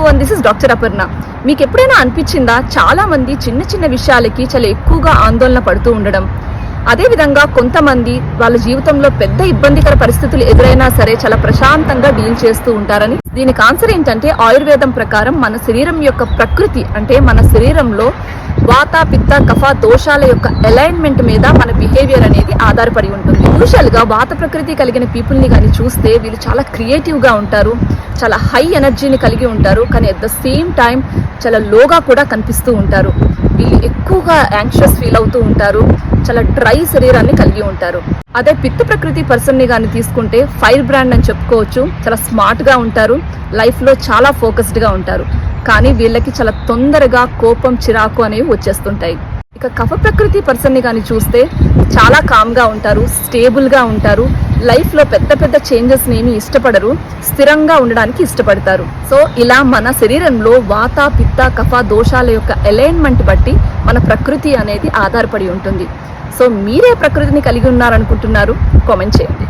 Everyone, this is doctor Aparna. మీకు ఎప్పుడైనా అనిపించిందా చాలా మంది చిన్న చిన్న విషయాలకి చాలా ఎక్కువగా ఆందోళన పడుతూ ఉండడం? అదేవిధంగా కొంతమంది వాళ్ళ జీవితంలో పెద్ద ఇబ్బందికర పరిస్థితులు ఎదురైనా సరే చాలా ప్రశాంతంగా డీల్ చేస్తూ ఉంటారని. దీనికి ఆన్సర్ ఏంటంటే, ఆయుర్వేదం ప్రకారం మన శరీరం యొక్క ప్రకృతి, అంటే మన శరీరంలో వాత పిత్త కఫ దోషాల యొక్క అలైన్మెంట్ మీద మన బిహేవియర్ అనేది ఆధారపడి ఉంటుంది. యూజువల్ గా వాత ప్రకృతి కలిగిన పీపుల్ ని కానీ చూస్తే వీళ్ళు చాలా క్రియేటివ్ గా ఉంటారు, చాలా హై ఎనర్జీని కలిగి ఉంటారు, కానీ అట్ ద సేమ్ టైం చాలా లోగా కూడా కనిపిస్తూ ఉంటారు. వీళ్ళు ఎక్కువగా యాంగ్షియస్ ఫీల్ అవుతూ ఉంటారు, చాలా డ్రై శరీరాన్ని కలిగి ఉంటారు. అదే పిత్త ప్రకృతి పర్సన్ ని కానీ తీసుకుంటే ఫైర్ బ్రాండ్ అని చెప్పుకోవచ్చు. చాలా స్మార్ట్ గా ఉంటారు, లైఫ్ లో చాలా ఫోకస్డ్ గా ఉంటారు, కానీ వీళ్ళకి చాలా తొందరగా కోపం చిరాకు అనేవి వచ్చేస్తుంటాయి. ఇక కఫ ప్రకృతి పర్సన్ ని కానీ చూస్తే చాలా కామ్ గా ఉంటారు, స్టేబుల్ గా ఉంటారు, లైఫ్ లో పెద్ద పెద్ద చేంజెస్ ఏమి ఇష్టపడరు, స్థిరంగా ఉండడానికి ఇష్టపడతారు. సో ఇలా మన శరీరంలో వాత పిత్త కఫ దోషాల యొక్క అలైన్మెంట్ బట్టి మన ప్రకృతి అనేది ఆధారపడి ఉంటుంది. సో మీరే ప్రకృతిని కలిగి ఉన్నారనుకుంటున్నారు? కామెంట్ చేయండి.